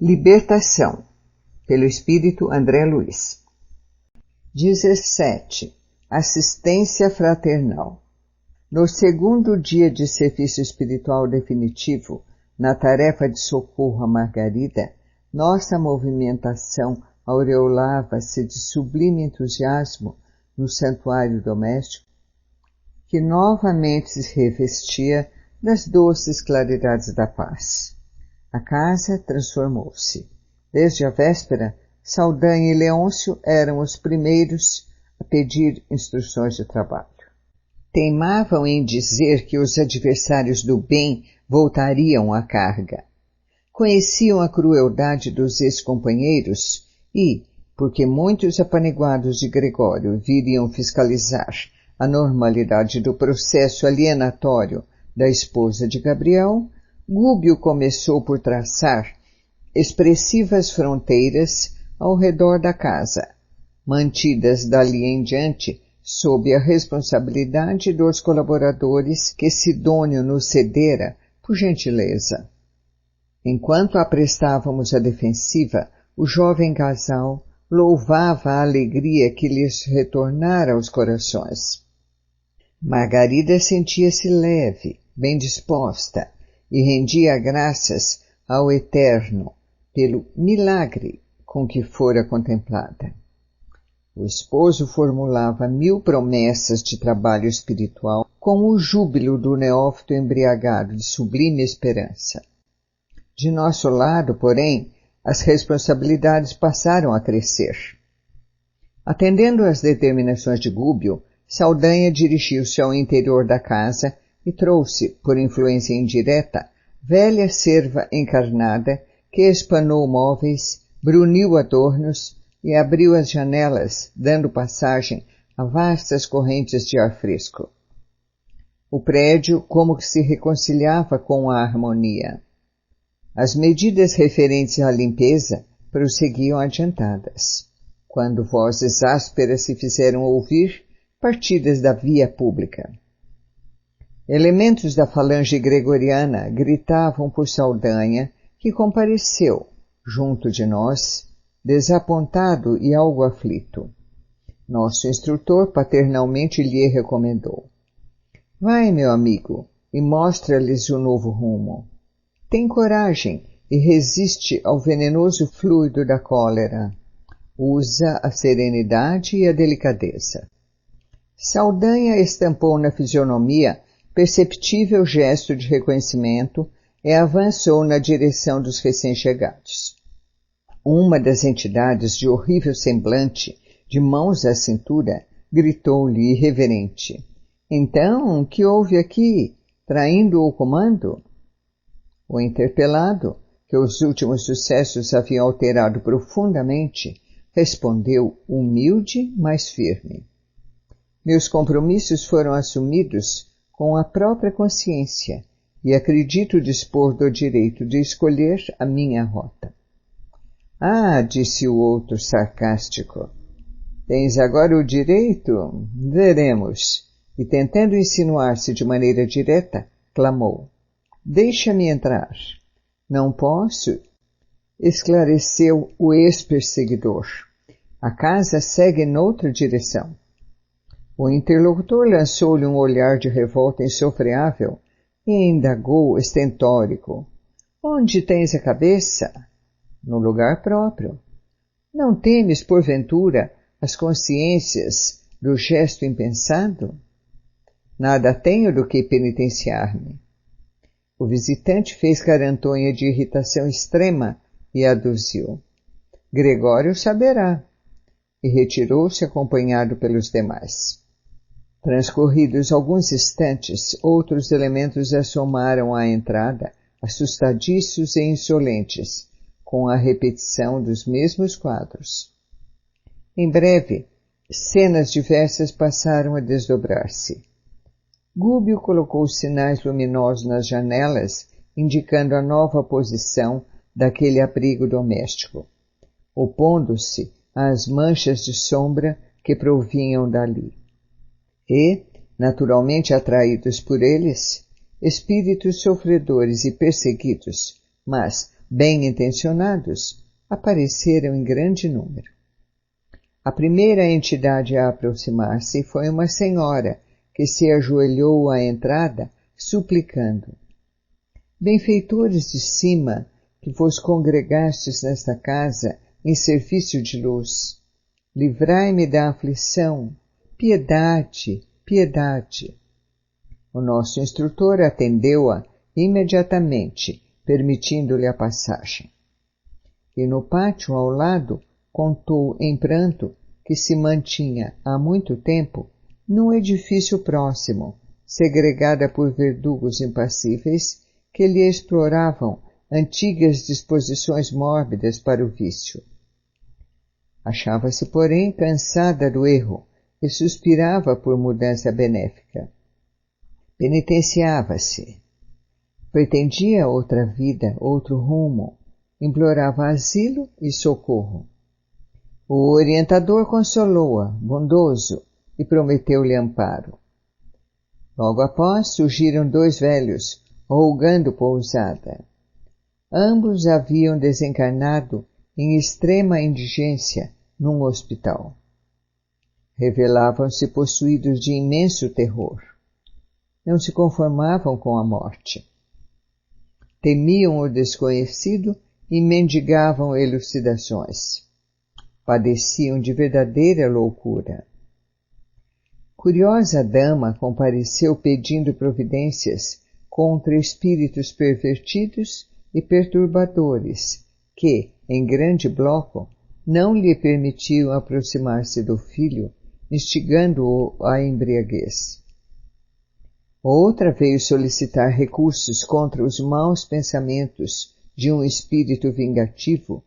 Libertação, pelo Espírito André Luiz. 17. Assistência fraternal. No segundo dia de serviço espiritual definitivo, na tarefa de socorro a Margarida, nossa movimentação aureolava-se de sublime entusiasmo no santuário doméstico, que novamente se revestia das doces claridades da paz. A casa transformou-se. Desde a véspera, Saldanha e Leôncio eram os primeiros a pedir instruções de trabalho. Teimavam em dizer que os adversários do bem voltariam à carga. Conheciam a crueldade dos ex-companheiros e, porque muitos apaniguados de Gregório viriam fiscalizar a normalidade do processo alienatório da esposa de Gabriel, Gúbio começou por traçar expressivas fronteiras ao redor da casa, mantidas dali em diante sob a responsabilidade dos colaboradores que Sidônio nos cedera por gentileza. Enquanto aprestávamos a defensiva, o jovem casal louvava a alegria que lhes retornara aos corações. Margarida sentia-se leve, bem disposta, e rendia graças ao Eterno pelo milagre com que fora contemplada. O esposo formulava 1000 promessas de trabalho espiritual com o júbilo do neófito embriagado de sublime esperança. De nosso lado, porém, as responsabilidades passaram a crescer. Atendendo às determinações de Gúbio, Saldanha dirigiu-se ao interior da casa e trouxe, por influência indireta, velha cerva encarnada que espanou móveis, bruniu adornos e abriu as janelas, dando passagem a vastas correntes de ar fresco. O prédio como que se reconciliava com a harmonia. As medidas referentes à limpeza prosseguiam adiantadas, quando vozes ásperas se fizeram ouvir partidas da via pública. Elementos da falange gregoriana gritavam por Saldanha, que compareceu, junto de nós, desapontado e algo aflito. Nosso instrutor paternalmente lhe recomendou: vai, meu amigo, e mostra-lhes o novo rumo. Tem coragem e resiste ao venenoso fluido da cólera. Usa a serenidade e a delicadeza. Saldanha estampou na fisionomia perceptível gesto de reconhecimento e avançou na direção dos recém-chegados. Uma das entidades de horrível semblante, de mãos à cintura, gritou-lhe irreverente: então, que houve aqui, traindo o comando? O interpelado, que os últimos sucessos haviam alterado profundamente, respondeu humilde, mas firme: meus compromissos foram assumidos com a própria consciência e acredito dispor do direito de escolher a minha rota. Ah, disse o outro sarcástico, tens agora o direito? Veremos. E tentando insinuar-se de maneira direta, clamou: deixa-me entrar. Não posso, esclareceu o ex-perseguidor. A casa segue noutra direção. O interlocutor lançou-lhe um olhar de revolta insofreável e indagou estentórico: onde tens a cabeça? No lugar próprio. Não temes, porventura, as consciências do gesto impensado? Nada tenho do que penitenciar-me. O visitante fez carantonha de irritação extrema e aduziu: Gregório saberá. E retirou-se acompanhado pelos demais. Transcorridos alguns instantes, outros elementos assomaram à entrada, assustadiços e insolentes, com a repetição dos mesmos quadros. Em breve, cenas diversas passaram a desdobrar-se. Gúbio colocou sinais luminosos nas janelas, indicando a nova posição daquele abrigo doméstico, opondo-se às manchas de sombra que provinham dali. E, naturalmente atraídos por eles, espíritos sofredores e perseguidos, mas bem-intencionados apareceram em grande número. A primeira entidade a aproximar-se foi uma senhora que se ajoelhou à entrada, suplicando: benfeitores de cima, que vos congregastes nesta casa em serviço de luz, livrai-me da aflição, piedade, piedade. O nosso instrutor atendeu-a imediatamente, permitindo-lhe a passagem. E no pátio ao lado contou em pranto que se mantinha há muito tempo num edifício próximo, segregada por verdugos impassíveis que lhe exploravam antigas disposições mórbidas para o vício. Achava-se, porém, cansada do erro e suspirava por mudança benéfica. Penitenciava-se. Pretendia outra vida, outro rumo. Implorava asilo e socorro. O orientador consolou-a, bondoso, e prometeu-lhe amparo. Logo após surgiram dois velhos, rogando pousada. Ambos haviam desencarnado em extrema indigência num hospital. Revelavam-se possuídos de imenso terror. Não se conformavam com a morte. Temiam o desconhecido e mendigavam elucidações. Padeciam de verdadeira loucura. Curiosa dama compareceu pedindo providências contra espíritos pervertidos e perturbadores que, em grande bloco, não lhe permitiam aproximar-se do filho, instigando-o à embriaguez. Outra veio solicitar recursos contra os maus pensamentos de um espírito vingativo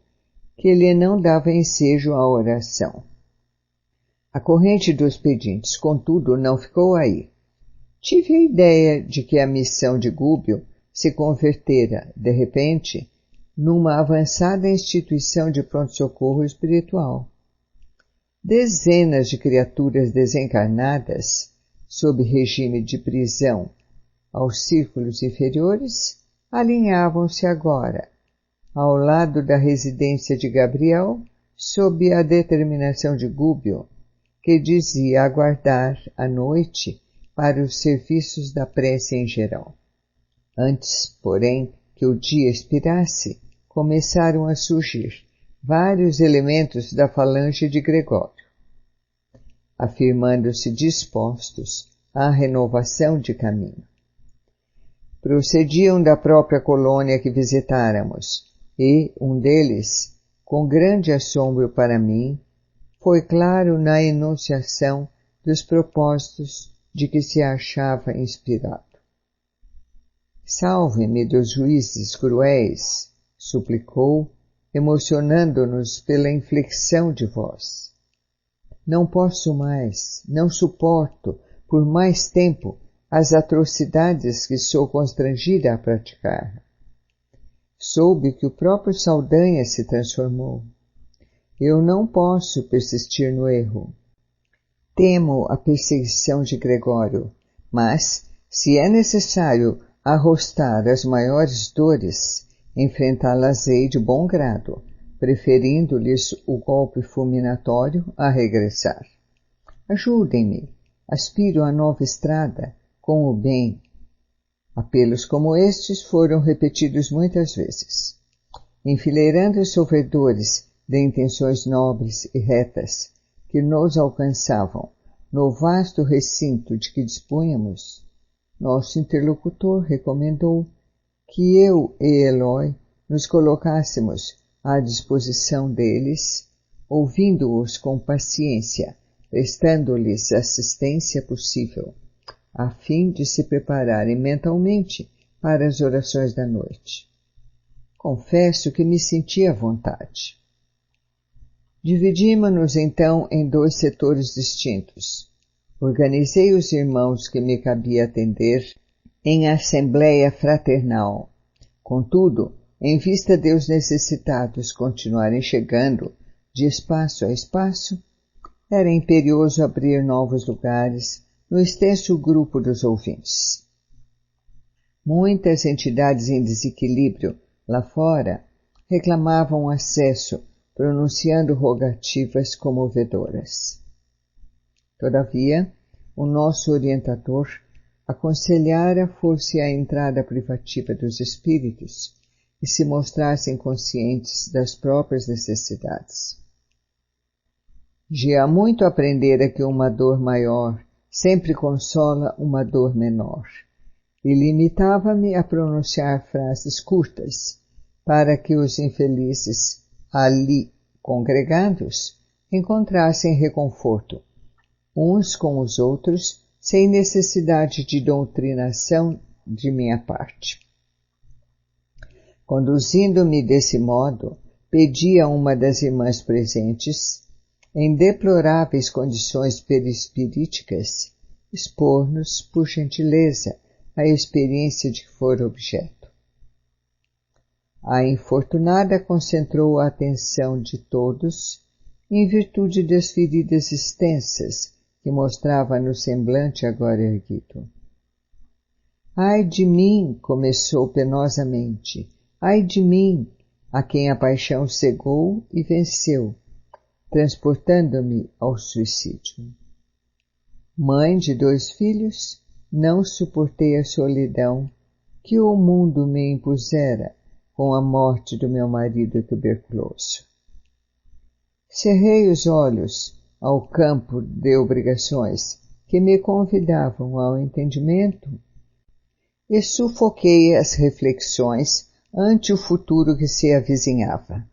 que lhe não dava ensejo à oração. A corrente dos pedintes, contudo, não ficou aí. Tive a ideia de que a missão de Gúbio se convertera, de repente, numa avançada instituição de pronto-socorro espiritual. Dezenas de criaturas desencarnadas, sob regime de prisão aos círculos inferiores, alinhavam-se agora, ao lado da residência de Gabriel, sob a determinação de Gúbio, que dizia aguardar a noite para os serviços da prece em geral. Antes, porém, que o dia expirasse, começaram a surgir vários elementos da falange de Gregório, afirmando-se dispostos à renovação de caminho. Procediam da própria colônia que visitáramos, e um deles, com grande assombro para mim, foi claro na enunciação dos propósitos de que se achava inspirado. Salve-me dos juízes cruéis, suplicou, emocionando-nos pela inflexão de voz. Não posso mais, não suporto, por mais tempo, as atrocidades que sou constrangida a praticar. Soube que o próprio Saldanha se transformou. Eu não posso persistir no erro. Temo a perseguição de Gregório, mas, se é necessário arrostar as maiores dores, enfrentá-las-ei de bom grado, preferindo-lhes o golpe fulminatório a regressar. Ajudem-me, aspiro a nova estrada, com o bem. Apelos como estes foram repetidos muitas vezes. Enfileirando os sofredores de intenções nobres e retas que nos alcançavam no vasto recinto de que dispunhamos, nosso interlocutor recomendou que eu e Eloy nos colocássemos à disposição deles, ouvindo-os com paciência, prestando-lhes assistência possível, a fim de se prepararem mentalmente para as orações da noite. Confesso que me senti à vontade. Dividimos-nos então em dois setores distintos. Organizei os irmãos que me cabia atender em assembleia fraternal. Contudo, em vista de os necessitados continuarem chegando de espaço a espaço, era imperioso abrir novos lugares no extenso grupo dos ouvintes. Muitas entidades em desequilíbrio lá fora reclamavam acesso, pronunciando rogativas comovedoras. Todavia, o nosso orientador aconselhara fosse a entrada privativa dos espíritos e se mostrassem conscientes das próprias necessidades. Já há muito aprendera que uma dor maior sempre consola uma dor menor, e limitava-me a pronunciar frases curtas, para que os infelizes ali congregados encontrassem reconforto, uns com os outros, sem necessidade de doutrinação de minha parte. Conduzindo-me desse modo, pedi a uma das irmãs presentes, em deploráveis condições perispiríticas, expor-nos, por gentileza, a experiência de que for objeto. A infortunada concentrou a atenção de todos em virtude das feridas extensas que mostrava no semblante agora erguido. Ai de mim, começou penosamente, ai de mim, a quem a paixão cegou e venceu, transportando-me ao suicídio. Mãe de 2 filhos, não suportei a solidão que o mundo me impusera com a morte do meu marido tuberculoso. Cerrei os olhos ao campo de obrigações que me convidavam ao entendimento e sufoquei as reflexões ante o futuro que se avizinhava.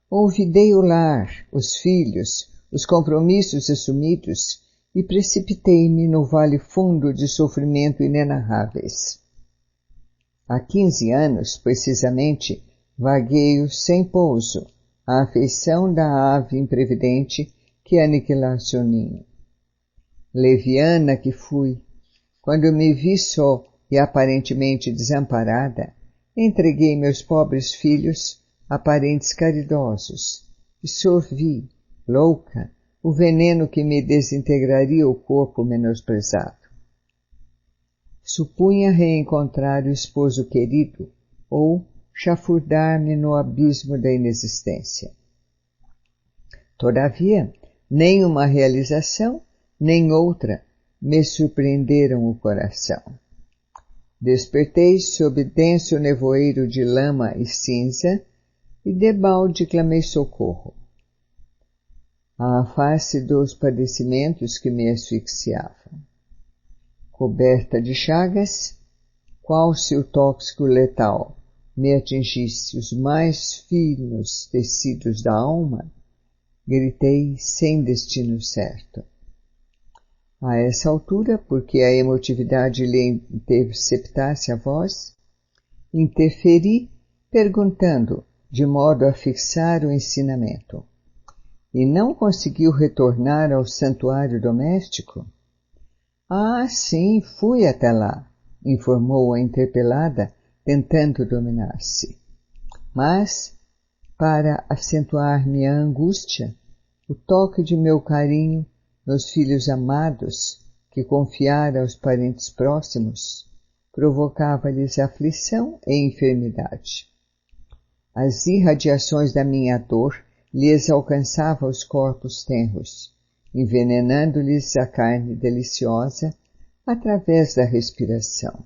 Olvidei o lar, os filhos, os compromissos assumidos e precipitei-me no vale fundo de sofrimento inenarráveis. Há 15 anos, precisamente, vagueio sem pouso, a afeição da ave imprevidente que aniquilasse o ninho. Leviana que fui, quando me vi só e aparentemente desamparada, entreguei meus pobres filhos a parentes caridosos e sorvi, louca, o veneno que me desintegraria o corpo menosprezado. Supunha reencontrar o esposo querido ou chafurdar-me no abismo da inexistência. Todavia, nem uma realização, nem outra me surpreenderam o coração. Despertei sob denso nevoeiro de lama e cinza e debalde clamei socorro. À face dos padecimentos que me asfixiavam. Coberta de chagas, qual se o tóxico letal me atingisse os mais finos tecidos da alma, gritei sem destino certo. A essa altura, porque a emotividade lhe interceptasse a voz, interferi perguntando, de modo a fixar o ensinamento. E não conseguiu retornar ao santuário doméstico? Ah, sim, fui até lá, informou a interpelada, tentando dominar-se. Mas, para acentuar minha angústia, o toque de meu carinho nos filhos amados, que confiara aos parentes próximos, provocava-lhes aflição e enfermidade. As irradiações da minha dor lhes alcançavam os corpos tenros, envenenando-lhes a carne deliciosa através da respiração.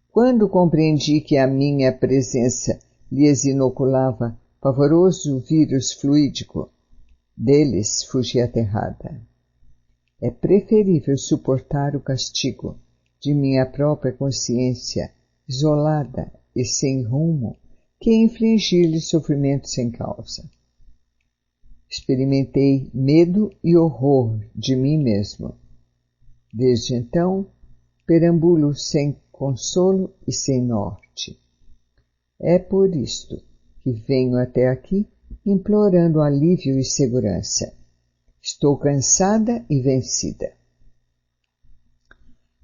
Quando compreendi que a minha presença lhes inoculava pavoroso vírus fluídico, deles fugi aterrada. É preferível suportar o castigo de minha própria consciência, isolada e sem rumo, que infligir-lhe sofrimento sem causa. Experimentei medo e horror de mim mesmo. Desde então, perambulo sem consolo e sem norte. É por isto que venho até aqui implorando alívio e segurança. Estou cansada e vencida.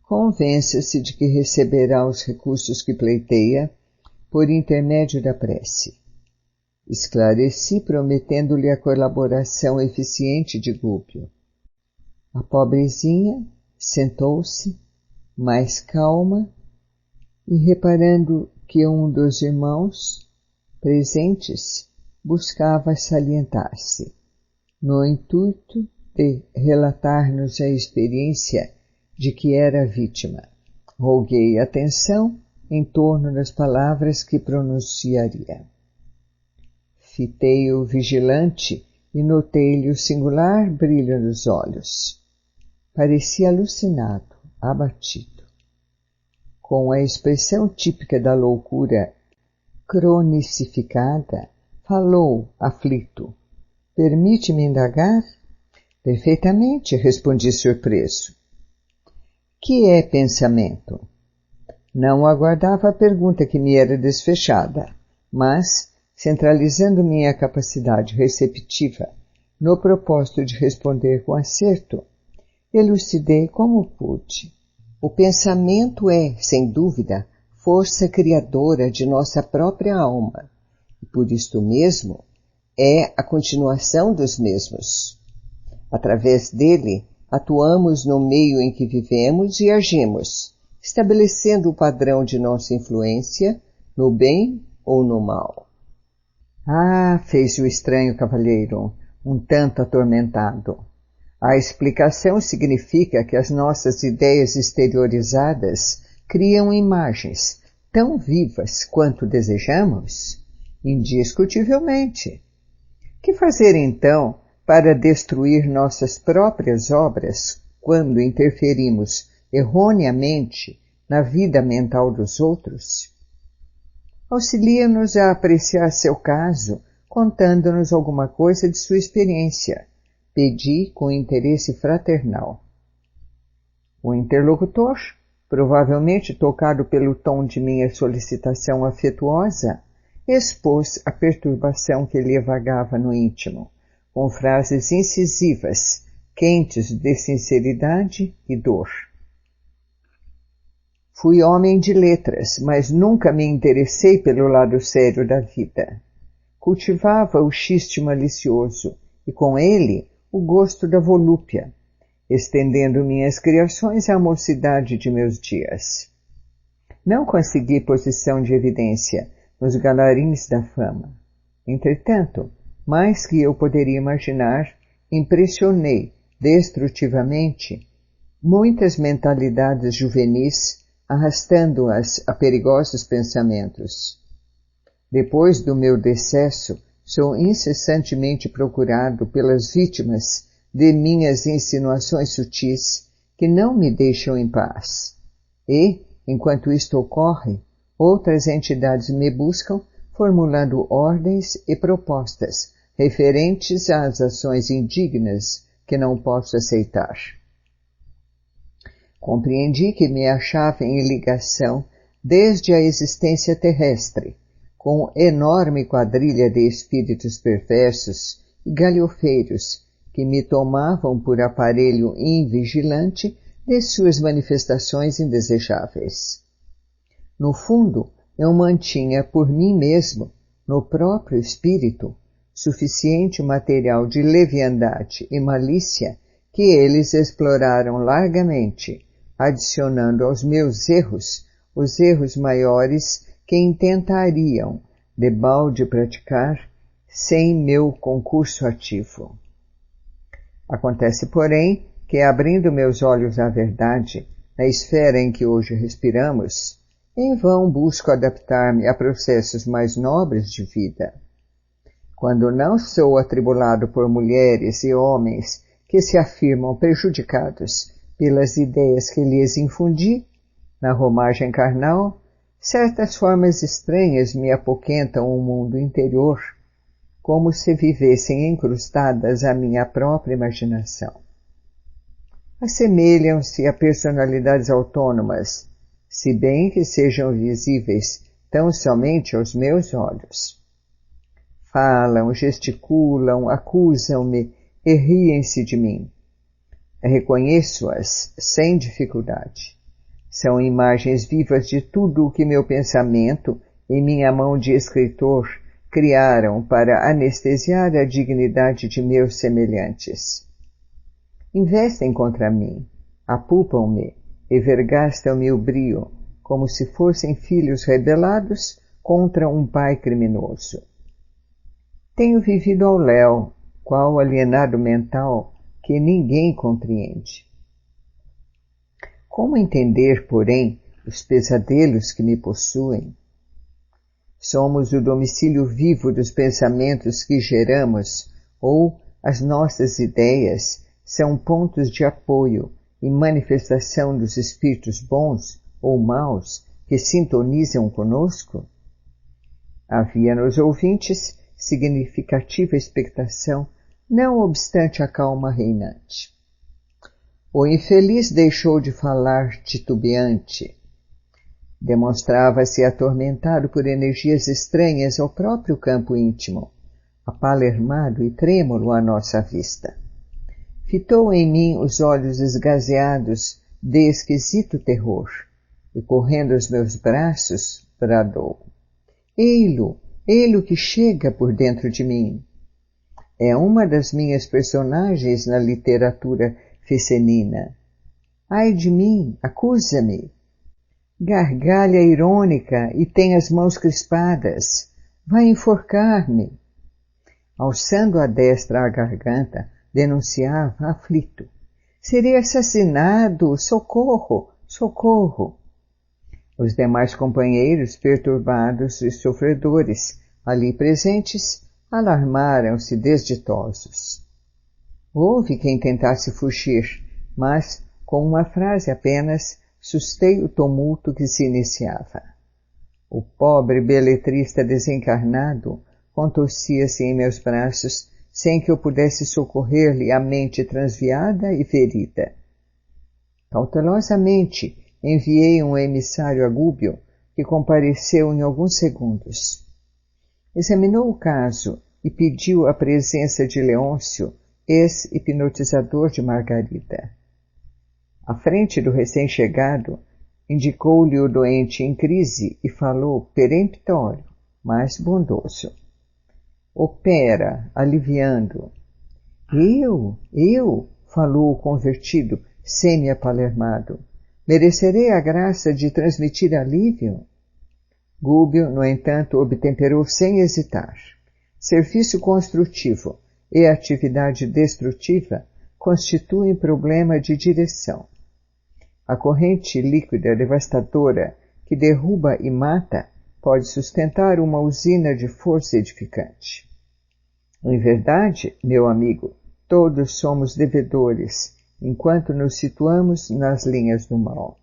Convença-se de que receberá os recursos que pleiteia por intermédio da prece. Esclareci prometendo-lhe a colaboração eficiente de Gúbio. A pobrezinha sentou-se, mais calma, e reparando que um dos irmãos, presentes, buscava salientar-se, no intuito de relatar-nos a experiência de que era vítima. Roguei atenção em torno das palavras que pronunciaria. Fitei-o vigilante e notei-lhe o singular brilho nos olhos. Parecia alucinado, abatido. Com a expressão típica da loucura cronicificada, falou, aflito. Permite-me indagar? Perfeitamente, respondi surpreso. Que é pensamento? Não aguardava a pergunta que me era desfechada, mas, centralizando minha capacidade receptiva no propósito de responder com acerto, elucidei como pude. O pensamento é, sem dúvida, força criadora de nossa própria alma, e por isto mesmo é a continuação dos mesmos. Através dele, atuamos no meio em que vivemos e agimos, estabelecendo o padrão de nossa influência no bem ou no mal. Ah, fez o estranho cavalheiro, um tanto atormentado. A explicação significa que as nossas ideias exteriorizadas criam imagens tão vivas quanto desejamos? Indiscutivelmente. Que fazer então para destruir nossas próprias obras quando interferimos erroneamente na vida mental dos outros? Auxilia-nos a apreciar seu caso, contando-nos alguma coisa de sua experiência. Pedi com interesse fraternal. O interlocutor, provavelmente tocado pelo tom de minha solicitação afetuosa, expôs a perturbação que lhe vagava no íntimo, com frases incisivas, quentes de sinceridade e dor. Fui homem de letras, mas nunca me interessei pelo lado sério da vida. Cultivava o xiste malicioso e, com ele, o gosto da volúpia, estendendo minhas criações à mocidade de meus dias. Não consegui posição de evidência nos galarins da fama. Entretanto, mais que eu poderia imaginar, impressionei destrutivamente muitas mentalidades juvenis, arrastando-as a perigosos pensamentos. Depois do meu decesso, sou incessantemente procurado pelas vítimas de minhas insinuações sutis que não me deixam em paz. E, enquanto isto ocorre, outras entidades me buscam, formulando ordens e propostas referentes às ações indignas que não posso aceitar. Compreendi que me achava em ligação desde a existência terrestre, com enorme quadrilha de espíritos perversos e galhofeiros que me tomavam por aparelho invigilante de suas manifestações indesejáveis. No fundo, eu mantinha por mim mesmo, no próprio espírito, suficiente material de leviandade e malícia que eles exploraram largamente, adicionando aos meus erros os erros maiores que intentariam debalde praticar sem meu concurso ativo. Acontece, porém, que abrindo meus olhos à verdade, na esfera em que hoje respiramos, em vão busco adaptar-me a processos mais nobres de vida. Quando não sou atribulado por mulheres e homens que se afirmam prejudicados pelas ideias que lhes infundi, na romagem carnal, certas formas estranhas me apoquentam o mundo interior, como se vivessem encrustadas à minha própria imaginação. Assemelham-se a personalidades autônomas, se bem que sejam visíveis tão somente aos meus olhos. Falam, gesticulam, acusam-me e riem-se de mim. Reconheço-as sem dificuldade. São imagens vivas de tudo o que meu pensamento e minha mão de escritor criaram para anestesiar a dignidade de meus semelhantes. Investem contra mim, apupam-me e vergastam-me o brio, como se fossem filhos rebelados contra um pai criminoso. Tenho vivido ao léu, qual alienado mental que ninguém compreende. Como entender, porém, os pesadelos que me possuem? Somos o domicílio vivo dos pensamentos que geramos, ou as nossas ideias são pontos de apoio e manifestação dos espíritos bons ou maus que sintonizam conosco? Havia nos ouvintes significativa expectação, não obstante a calma reinante. O infeliz deixou de falar titubeante. Demonstrava-se atormentado por energias estranhas ao próprio campo íntimo, apalermado e trêmulo à nossa vista. Fitou em mim os olhos esgazeados de esquisito terror, e correndo aos meus braços, bradou: Ei-lo, ei-lo que chega por dentro de mim. É uma das minhas personagens na literatura fecenina. Ai de mim, acusa-me. Gargalha irônica e tem as mãos crispadas. Vai enforcar-me. Alçando a destra à garganta, denunciava aflito: serei assassinado! Socorro! Socorro! Os demais companheiros, perturbados e sofredores, ali presentes, alarmaram-se desditosos. Houve quem tentasse fugir, mas, com uma frase apenas, sustei o tumulto que se iniciava. O pobre beletrista desencarnado contorcia-se em meus braços, sem que eu pudesse socorrer-lhe a mente transviada e ferida. Cautelosamente enviei um emissário a Gúbio, que compareceu em alguns segundos. Examinou o caso e pediu a presença de Leôncio, ex-hipnotizador de Margarida. À frente do recém-chegado, indicou-lhe o doente em crise e falou peremptório, mas bondoso: opera, aliviando. Eu, falou o convertido, semi-apalermado, merecerei a graça de transmitir alívio? Gúbio, no entanto, obtemperou sem hesitar. Serviço construtivo e atividade destrutiva constituem problema de direção. A corrente líquida devastadora que derruba e mata pode sustentar uma usina de força edificante. Em verdade, meu amigo, todos somos devedores, enquanto nos situamos nas linhas do mal.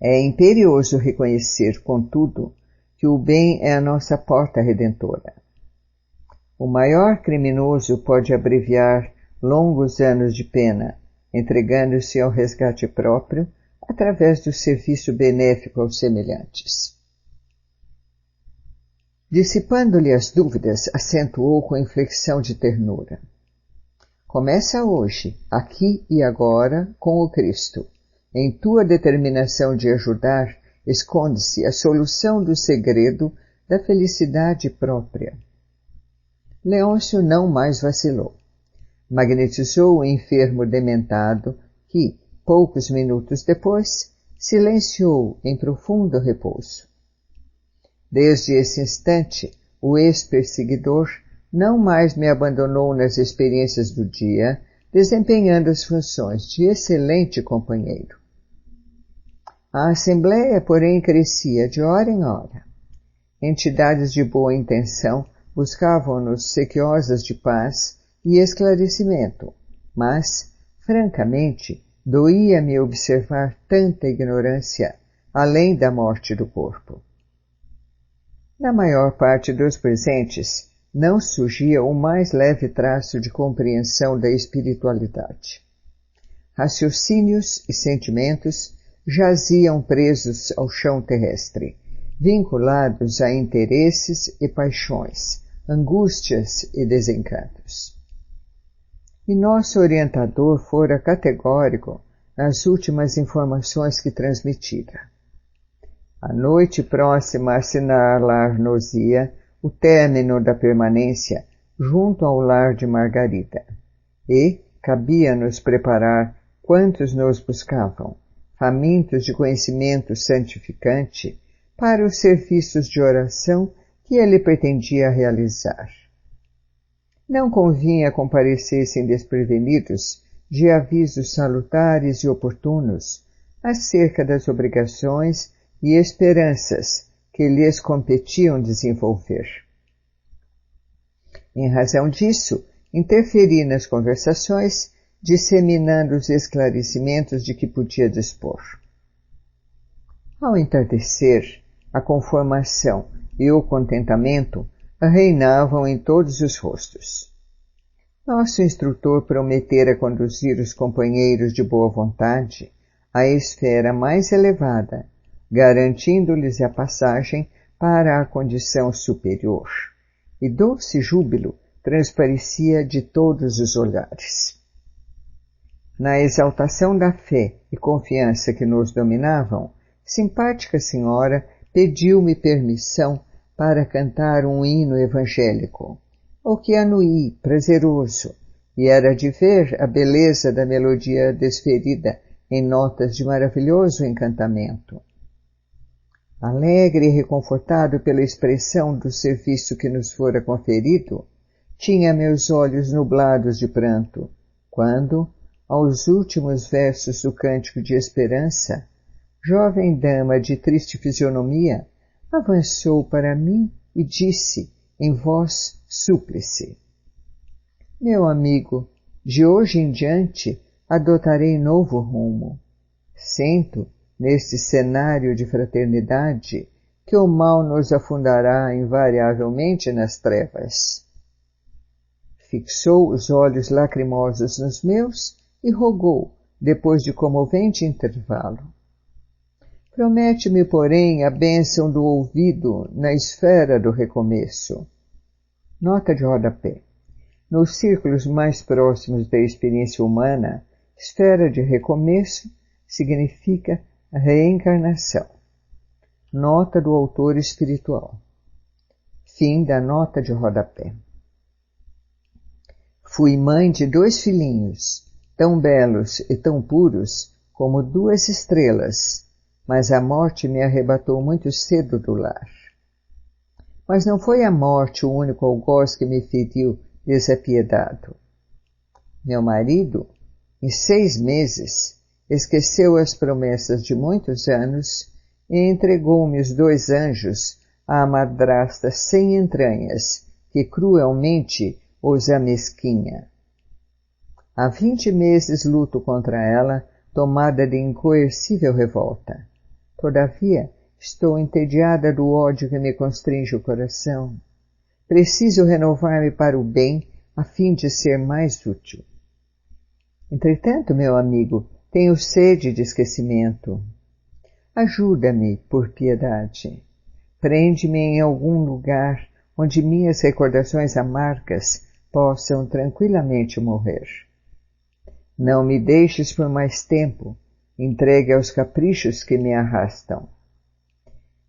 É imperioso reconhecer, contudo, que o bem é a nossa porta redentora. O maior criminoso pode abreviar longos anos de pena, entregando-se ao resgate próprio através do serviço benéfico aos semelhantes. Dissipando-lhe as dúvidas, acentuou com inflexão de ternura: começa hoje, aqui e agora, com o Cristo. Em tua determinação de ajudar, esconde-se a solução do segredo da felicidade própria. Leôncio não mais vacilou. Magnetizou o enfermo dementado que, poucos minutos depois, silenciou em profundo repouso. Desde esse instante, o ex-perseguidor não mais me abandonou nas experiências do dia, desempenhando as funções de excelente companheiro. A assembleia, porém, crescia de hora em hora. Entidades de boa intenção buscavam-nos sequiosas de paz e esclarecimento, mas, francamente, doía-me observar tanta ignorância além da morte do corpo. Na maior parte dos presentes, não surgia o mais leve traço de compreensão da espiritualidade. Raciocínios e sentimentos jaziam presos ao chão terrestre, vinculados a interesses e paixões, angústias e desencantos. E nosso orientador fora categórico nas últimas informações que transmitira. A noite próxima assinalar-nos-ia o término da permanência junto ao lar de Margarida, e cabia-nos preparar quantos nos buscavam, famintos de conhecimento santificante, para os serviços de oração que ele pretendia realizar. Não convinha comparecessem desprevenidos de avisos salutares e oportunos acerca das obrigações e esperanças que lhes competiam desenvolver. Em razão disso, interferi nas conversações, disseminando os esclarecimentos de que podia dispor. Ao entardecer, a conformação e o contentamento reinavam em todos os rostos. Nosso instrutor prometera conduzir os companheiros de boa vontade à esfera mais elevada, garantindo-lhes a passagem para a condição superior, e doce júbilo transparecia de todos os olhares. Na exaltação da fé e confiança que nos dominavam, simpática senhora pediu-me permissão para cantar um hino evangélico, o que anuí, prazeroso, e era de ver a beleza da melodia desferida em notas de maravilhoso encantamento. Alegre e reconfortado pela expressão do serviço que nos fora conferido, tinha meus olhos nublados de pranto, quando, aos últimos versos do Cântico de Esperança, jovem dama de triste fisionomia avançou para mim e disse, em voz súplice: Meu amigo, de hoje em diante adotarei novo rumo. Sinto, neste cenário de fraternidade, que o mal nos afundará invariavelmente nas trevas. Fixou os olhos lacrimosos nos meus e rogou, depois de comovente intervalo: Promete-me, porém, a bênção do ouvido na esfera do recomeço. Nota de rodapé. Nos círculos mais próximos da experiência humana, esfera de recomeço significa reencarnação. Nota do autor espiritual. Fim da nota de rodapé. Fui mãe de 2 filhinhos, tão belos e tão puros como 2 estrelas, mas a morte me arrebatou muito cedo do lar. Mas não foi a morte o único algoz que me feriu desapiedado. Meu marido, em 6 meses, esqueceu as promessas de muitos anos e entregou-me os 2 anjos à madrasta sem entranhas, que cruelmente os amesquinha. Há 20 meses luto contra ela, tomada de incoercível revolta. Todavia, estou entediada do ódio que me constringe o coração. Preciso renovar-me para o bem, a fim de ser mais útil. Entretanto, meu amigo, tenho sede de esquecimento. Ajuda-me, por piedade. Prende-me em algum lugar onde minhas recordações amargas possam tranquilamente morrer. Não me deixes por mais tempo, entregue aos caprichos que me arrastam.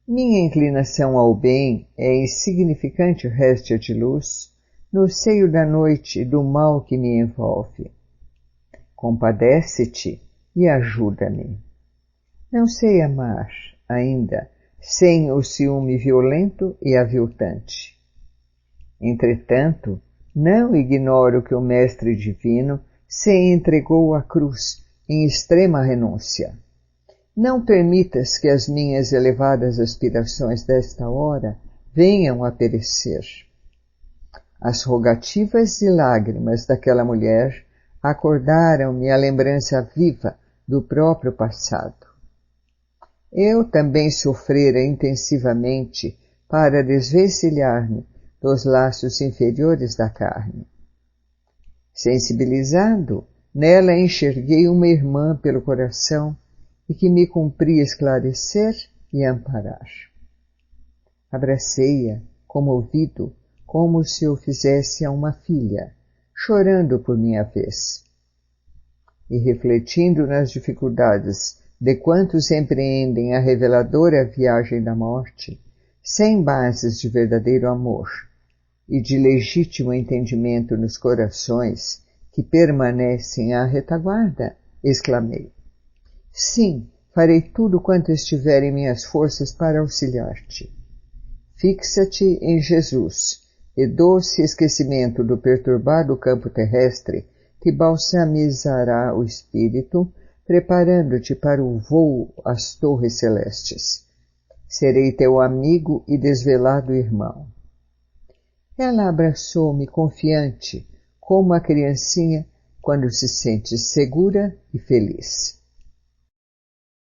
Minha inclinação ao bem é insignificante réstia de luz no seio da noite do mal que me envolve. Compadece-te e ajuda-me. Não sei amar, ainda, sem o ciúme violento e aviltante. Entretanto, não ignoro que o Mestre Divino se entregou à cruz em extrema renúncia. Não permitas que as minhas elevadas aspirações desta hora venham a perecer. As rogativas e lágrimas daquela mulher acordaram-me a lembrança viva do próprio passado. Eu também sofrera intensivamente para desvencilhar-me dos laços inferiores da carne. Sensibilizado, nela enxerguei uma irmã pelo coração e que me cumpria esclarecer e amparar. Abracei-a, comovido, como se eu fizesse a uma filha, chorando por minha vez. E refletindo nas dificuldades de quantos empreendem a reveladora viagem da morte, sem bases de verdadeiro amor e de legítimo entendimento nos corações que permanecem à retaguarda, exclamei: Sim, farei tudo quanto estiver em minhas forças para auxiliar-te. Fixa-te em Jesus, e doce esquecimento do perturbado campo terrestre te balsamizará o espírito, preparando-te para o voo às torres celestes. Serei teu amigo e desvelado irmão. Ela abraçou-me confiante, como a criancinha quando se sente segura e feliz.